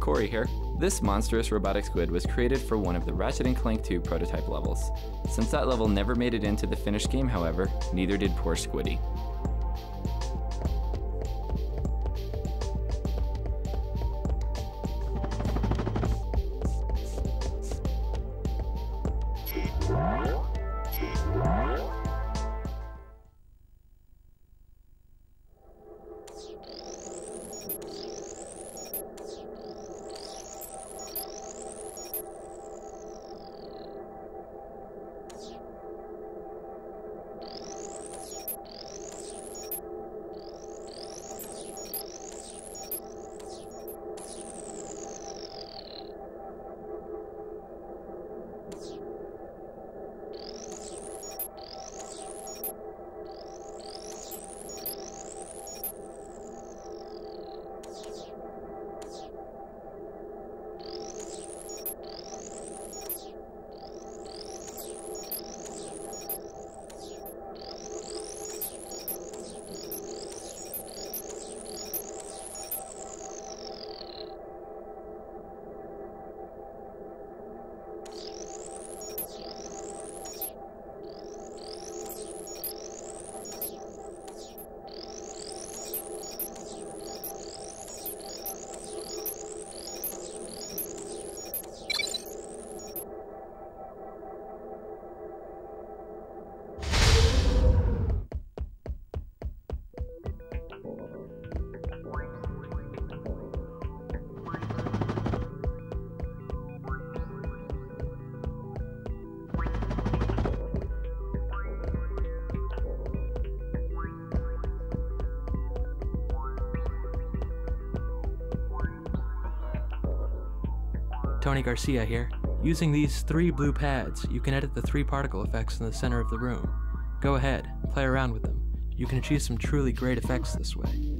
Corey here. This monstrous robotic squid was created for one of the Ratchet&Clank 2 prototype levels. Since that level never made it into the finished game, however, neither did poor Squiddy. Tony Garcia here. Using these 3 blue pads, you can edit the 3 particle effects in the center of the room. Go ahead, play around with them. You can achieve some truly great effects this way.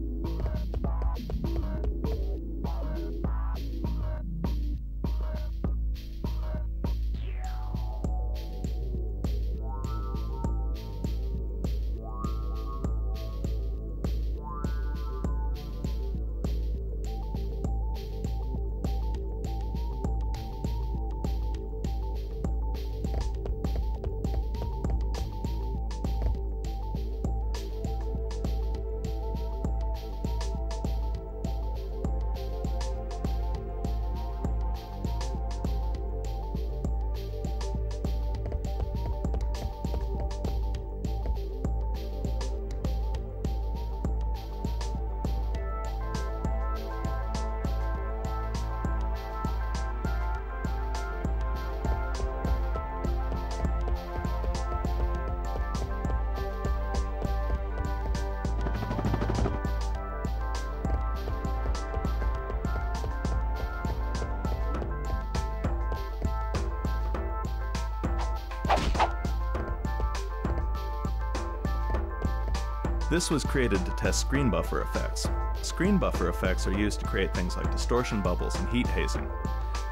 This was created to test screen buffer effects. Screen buffer effects are used to create things like distortion bubbles and heat hazing.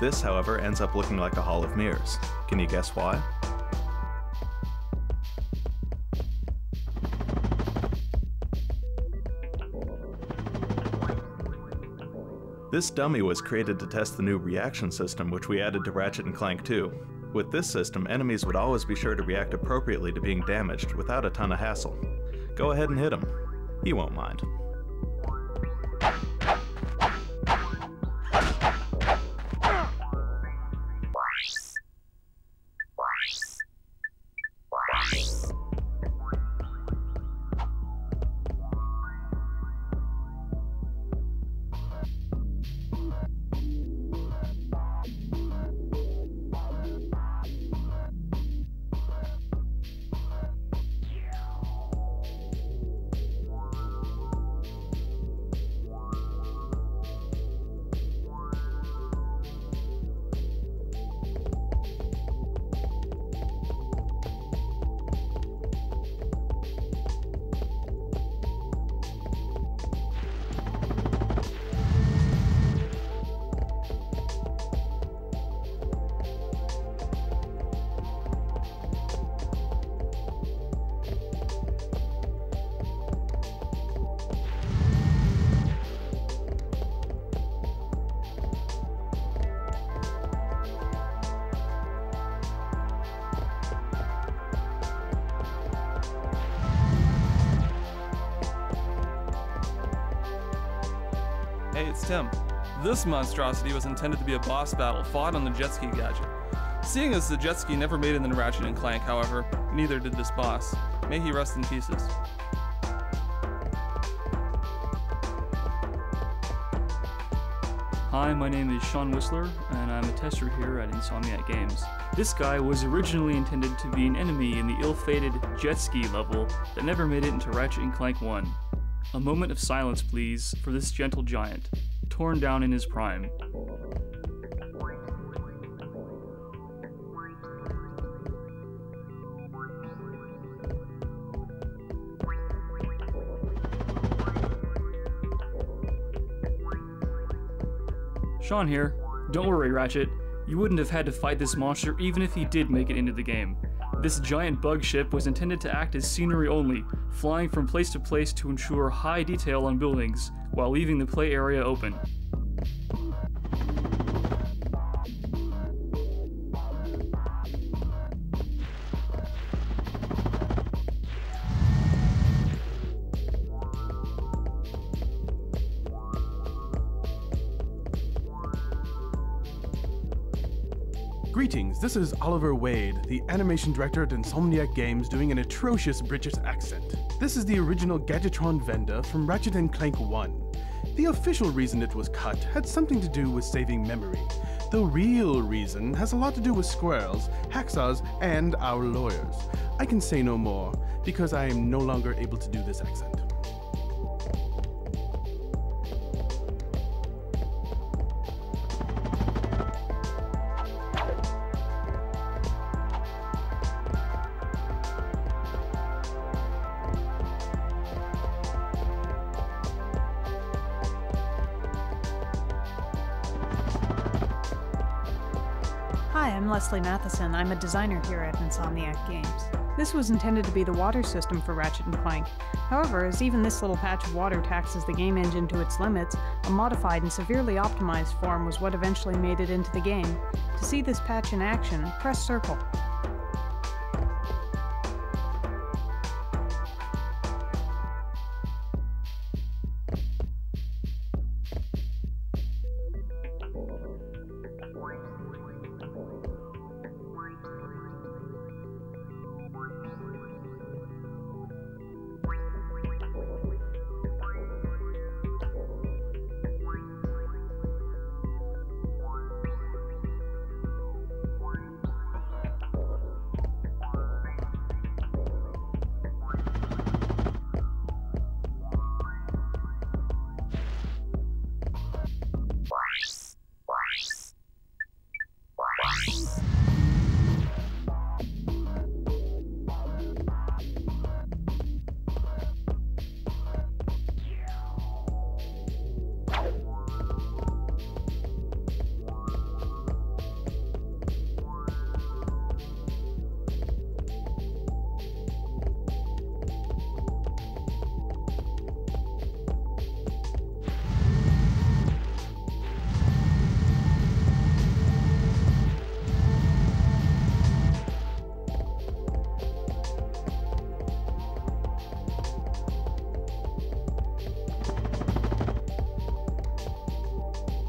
This, however, ends up looking like a hall of mirrors. Can you guess why? This dummy was created to test the new reaction system which we added to Ratchet&Clank 2. With this system, enemies would always be sure to react appropriately to being damaged without a ton of hassle. Go ahead and hit him. He won't mind. Hey, it's Tim. This monstrosity was intended to be a boss battle fought on the jet ski gadget. Seeing as the jet ski never made it in Ratchet & Clank, however, neither did this boss. May he rest in pieces. Hi, my name is Sean Whistler, and I'm a tester here at Insomniac Games. This guy was originally intended to be an enemy in the ill-fated jet ski level that never made it into Ratchet & Clank 1. A moment of silence, please, for this gentle giant, torn down in his prime. Sean here. Don't worry, Ratchet. You wouldn't have had to fight this monster even if he did make it into the game. This giant bug ship was intended to act as scenery only, flying from place to place to ensure high detail on buildings, while leaving the play area open. Greetings, this is Oliver Wade, the animation director at Insomniac Games, doing an atrocious British accent. This is the original Gadgetron vendor from Ratchet & Clank 1. The official reason it was cut had something to do with saving memory. The real reason has a lot to do with squirrels, hacksaws, and our lawyers. I can say no more, because I am no longer able to do this accent. Hi, I'm Leslie Matheson. I'm a designer here at Insomniac Games. This was intended to be the water system for Ratchet & Clank. However, as even this little patch of water taxes the game engine to its limits, a modified and severely optimized form was what eventually made it into the game. To see this patch in action, press circle.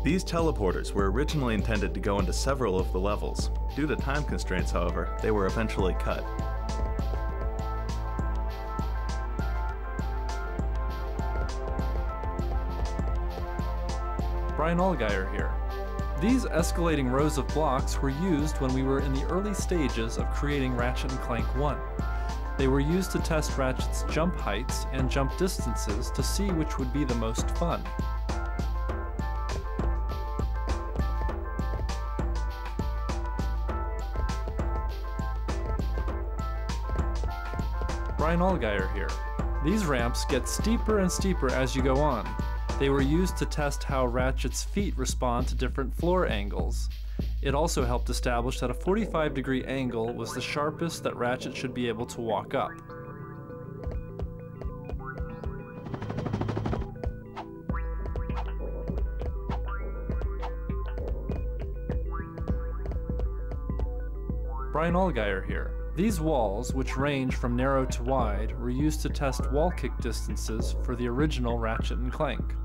These teleporters were originally intended to go into several of the levels. Due to time constraints, however, they were eventually cut. Brian Allgeier here. These escalating rows of blocks were used when we were in the early stages of creating Ratchet & Clank 1. They were used to test Ratchet's jump heights and jump distances to see which would be the most fun. Brian Allgeier here. These ramps get steeper and steeper as you go on. They were used to test how Ratchet's feet respond to different floor angles. It also helped establish that a 45-degree angle was the sharpest that Ratchet should be able to walk up. Brian Allgeier here. These walls, which range from narrow to wide, were used to test wall kick distances for the original Ratchet & Clank.